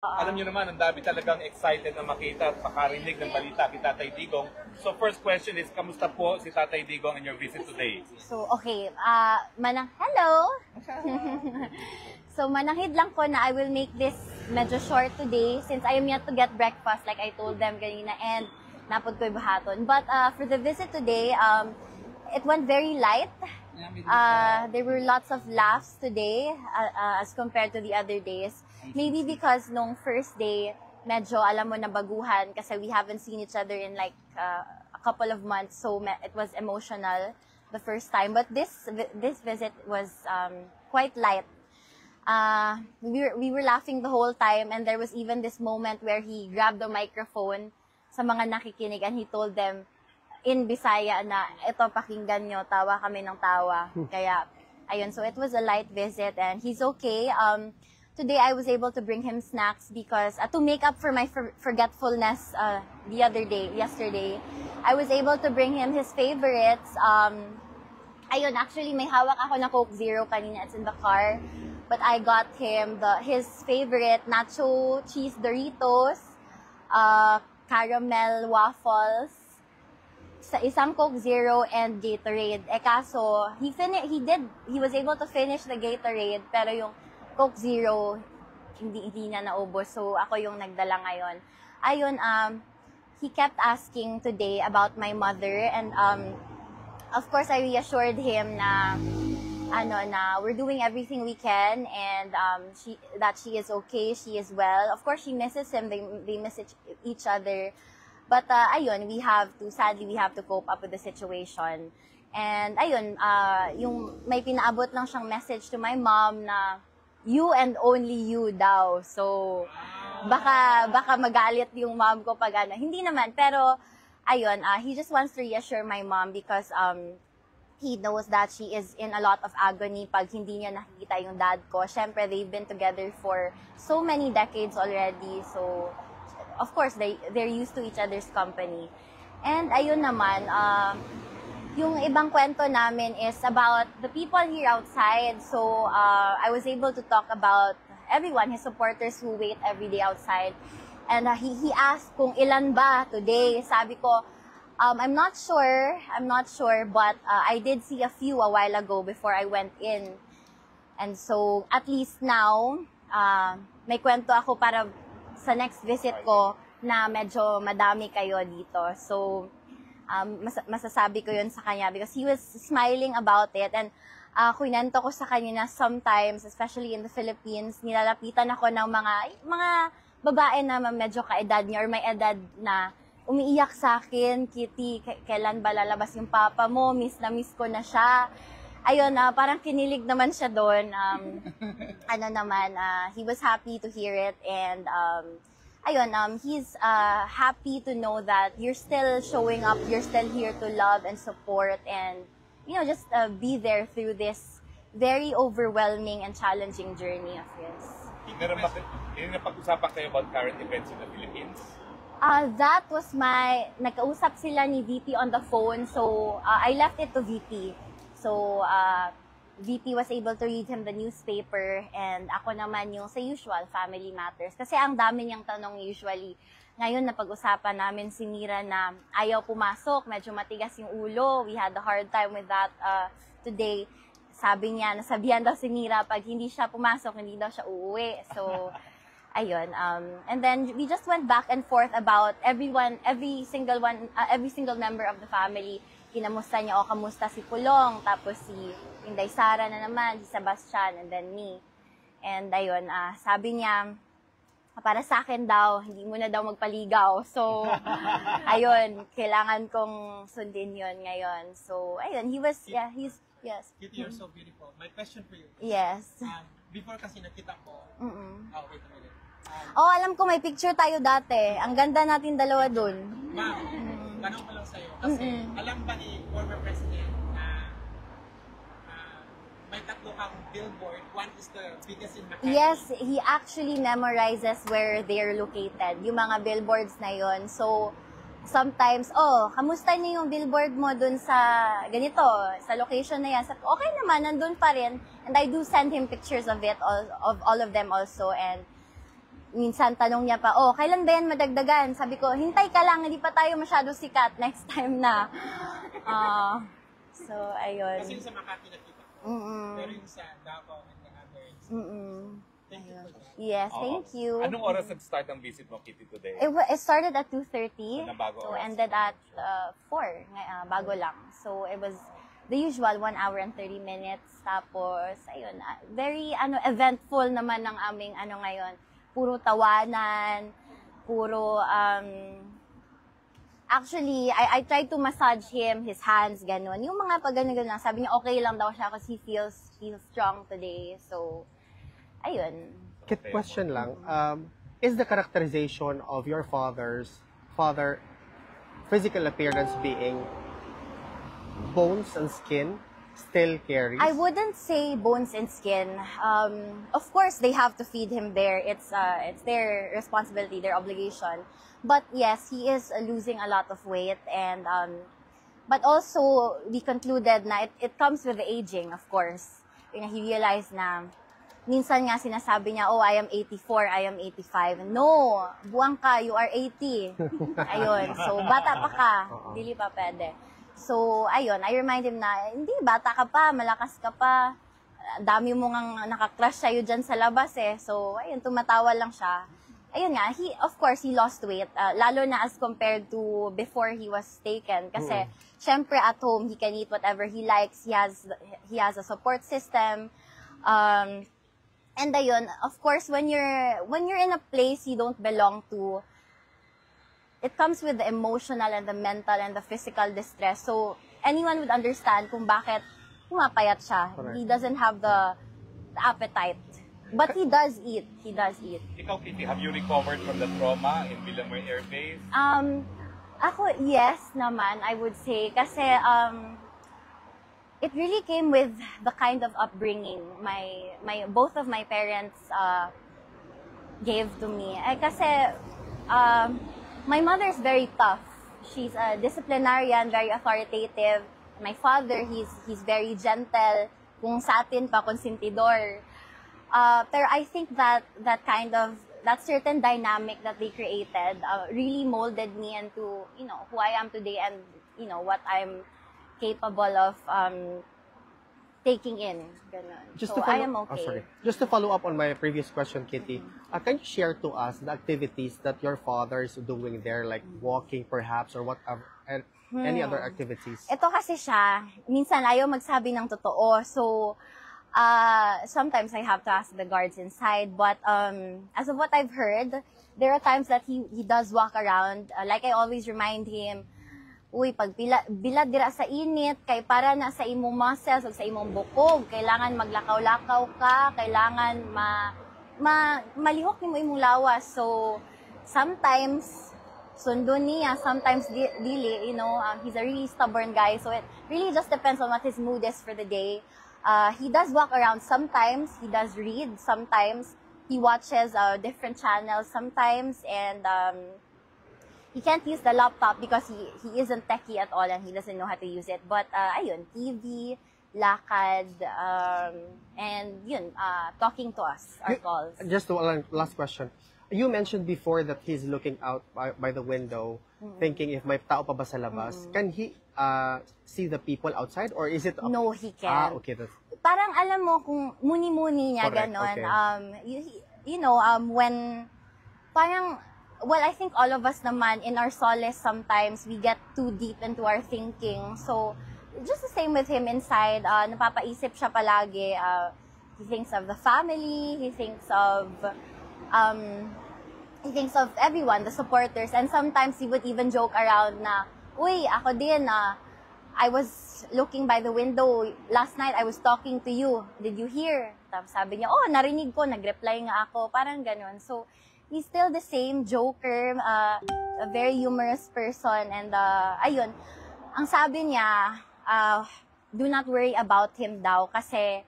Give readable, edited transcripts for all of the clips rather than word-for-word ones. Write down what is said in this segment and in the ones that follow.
Alam niyo naman, ang dami talagang excited na makita at makarinig ng balita kay Tatay Digong. So first question is, kamusta po si Tatay Digong in your visit today? So, okay. Hello! So, mananghid lang ko na I will make this medyo short today since I am yet to get breakfast like I told them kanina and napod ko'y bahaton. But for the visit today, it went very light. There were lots of laughs today as compared to the other days. Maybe because nung first day, medyo alam mo na baguhan kasi we haven't seen each other in like a couple of months, so it was emotional the first time. But this visit was quite light. We were laughing the whole time, and there was even this moment where he grabbed the microphone sa mga nakikinig and he told them in Bisaya na ito pakinggan nyo, tawa kami ng tawa. Kaya ayun, so it was a light visit and he's okay. Today I was able to bring him snacks because to make up for my forgetfulness yesterday, I was able to bring him his favorites. Ayun, actually may hawak ako na Coke Zero kanina, it's in the car. But I got him his favorite nacho cheese Doritos, caramel waffles, sa isang Coke Zero and Gatorade. Kaso he was able to finish the Gatorade pero yung Coke Zero, hindi na naubos. So, ako yung nagdala ngayon. Ayun, he kept asking today about my mother. And, of course, I reassured him na we're doing everything we can. And, that she is okay, she is well. Of course, she misses him. They miss each other. But, ayun, sadly, we have to cope up with the situation. And, ayun, yung may pinaabot lang siyang message to my mom na, you and only you daw. So, baka magalit yung mom ko pag ano. Hindi naman, pero, ayun, he just wants to reassure my mom because, he knows that she is in a lot of agony pag hindi niya nakikita yung dad ko. Syempre, they've been together for so many decades already. So, of course, they're used to each other's company. And, ayun naman, yung ibang kwento namin is about the people here outside. So, I was able to talk about everyone, his supporters who wait every day outside. And he asked kung ilan ba today. Sabi ko, I'm not sure, but I did see a few a while ago before I went in. And so, at least now, may kwento ako para sa next visit ko na medyo madami kayo dito. So, masasabi ko yun sa kanya because he was smiling about it and kunento ko sa kanya na sometimes, especially in the Philippines, nilalapitan ako ng mga babae na medyo kaedad niya or may edad na umiiyak sa akin, Kitty, kailan ba lalabas yung papa mo? Miss na miss ko na siya. Ayun, parang kinilig naman siya doon. He was happy to hear it and ayun, he's happy to know that you're still showing up, you're still here to love and support and, just be there through this very overwhelming and challenging journey of his. Hindi na pag-usapan kayo about current events in the Philippines? That was nagkausap sila ni VP on the phone, so I left it to VP. So, VP was able to read him the newspaper and ako naman yung sa usual, family matters. Kasi ang dami niyang tanong usually. Ngayon, napag-usapan namin si Mira na ayaw pumasok, medyo matigas yung ulo. We had a hard time with that today. Sabi niya, nasabihan daw si Mira, pag hindi siya pumasok, hindi daw siya uuwi. So, ayun. And then, we just went back and forth about every single member of the family. Kinamusta niya, kamusta si Pulong, tapos si Inday Sara na naman, si Sebastian, and then me. And ayun, sabi niya, para sa akin daw, hindi mo na daw magpaligaw. So, ayun, kailangan kong sundin yun ngayon. So, ayun, yes. Kitty, you're so beautiful. My question for you. Yes. Before kasi nakita ko, wait a minute. Alam ko, may picture tayo dati. Ang ganda natin dalawa dun. Ma'am, tanong ko lang sa'yo. Kasi, alam ba ni former president na may tatlo kang billboard? One is the biggest in Makati. Yes, he actually memorizes where they're located. Yung mga billboards na yon. So, sometimes, kamusta niyo yung billboard mo dun sa ganito, sa location na yan? Sabi, okay naman, nandun pa rin. And I do send him pictures of it, of all of them also. And minsan tanong niya pa, oh, kailan ba yan madagdagan? Sabi ko, hintay ka lang, hindi pa tayo masyado sikat, next time na. So, ayun. Kasi yung sa Makati nakita ko. Pero yung sa Davao and the others. Thank you for that. Yes, thank you. Anong oras nag-start ang visit mo, Kitty, today? It started at 2:30, Na bago so oras. ended at 4, bago lang. So, it was the usual 1 hour and 30 minutes. Tapos, ayun, very eventful naman ng aming ngayon. Puro tawanan, puro, actually, I tried to massage him, his hands, ganun. Yung mga pag ganun lang, sabi niya okay lang daw siya kasi he feels strong today. So, ayun. Question lang, is the characterization of your father physical appearance being bones and skin still carries? I wouldn't say bones and skin. Of course, they have to feed him there. It's their responsibility, their obligation. But yes, he is losing a lot of weight, and but also we concluded na it comes with the aging, of course. He realized na minsan nga sinasabi niya, oh, I am 84, I am 85. No, buwang ka, you are 80. Ayun, so bata pa ka, dili pa pwede. So, ayun, I remind him na, hindi, bata ka pa, malakas ka pa. Dami mo ngang nakakrush sa'yo dyan sa labas eh. So, ayun, tumatawa lang siya. Ayun nga, of course, he lost weight. Lalo na as compared to before he was taken. Kasi, syempre at home, he can eat whatever he likes. He has a support system. And ayun, of course, when you're in a place you don't belong to, it comes with the emotional and the mental and the physical distress. So, anyone would understand kung bakit pumapayat siya. Correct. He doesn't have the appetite. But he does eat. He does eat. Ikaw, Kitty, have you recovered from the trauma in Villanueva Air Base? Ako, yes naman, I would say. Kasi, it really came with the kind of upbringing both of my parents gave to me. Kasi, my mother is very tough. She's a disciplinarian, very authoritative. My father, he's very gentle. Kung sa atin pa, konsentidor. Pero I think that certain dynamic that they created really molded me into, who I am today and, what I'm capable of taking in. Ganun. I am okay. Just to follow up on my previous question, Kitty, can you share to us the activities that your father is doing there, like walking perhaps, or whatever, and any other activities? Ito kasi siya, minsan ayaw magsabi ng totoo. So, sometimes I have to ask the guards inside. But as of what I've heard, there are times that he does walk around. Like I always remind him, uy, pag bilad dira sa init, kay para na sa imong muscles o sa imong bukog, kailangan maglakaw-lakaw ka, kailangan malihok nimo imong lawas. So, sometimes, sundo niya, sometimes dili, he's a really stubborn guy. So, it really just depends on what his mood is for the day. He does walk around sometimes, he does read sometimes, he watches different channels sometimes, and he can't use the laptop because he isn't techie at all and he doesn't know how to use it. But, ayun, TV, lakad, and yun, talking to us, our calls. Just one last question. You mentioned before that he's looking out by the window, thinking if may tao pa ba sa labas. Can he see the people outside, or is it... No, he can't. Okay. Parang alam mo, kung muni-muni niya, Correct, ganon. okay. When, parang, well, I think all of us naman, in our solace sometimes, we get too deep into our thinking. So, just the same with him inside. Napapaisip siya palagi. He thinks of the family. He thinks of everyone, the supporters. And sometimes he would even joke around na, uy, ako din, I was looking by the window. Last night, I was talking to you. Did you hear? Tapos sabi niya, oh, narinig ko, nag-reply nga ako. Parang ganon. So, he's still the same joker, a very humorous person, and ayun, ang sabi niya, do not worry about him daw kasi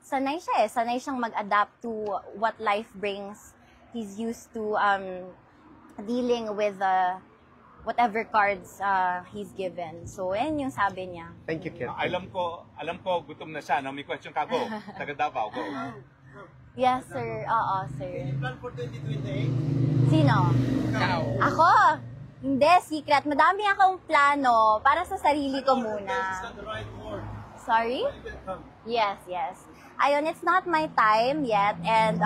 sanay siyang mag-adapt to what life brings. He's used to dealing with whatever cards he's given. So, yan yung sabi niya. Thank you, Kit. Alam ko, gutom na siya. No? May question ka, go. Taga Davao, go. Yes, sir. Oo, sir. Plan for 2028? Sino? Ikaw. Ako? Hindi, secret. Madami akong plano para sa sarili ko muna. Is that the right word? Sorry? When will come? Yes, yes. Ayun, it's not my time yet, and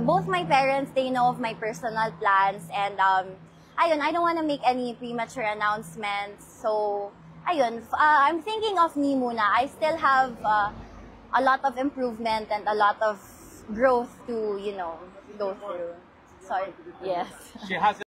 both my parents, they know of my personal plans, and ayun, I don't want to make any premature announcements. So, ayun, I'm thinking of me muna. I still have a lot of improvement and a lot of growth to, go through. Sorry. Yes. She has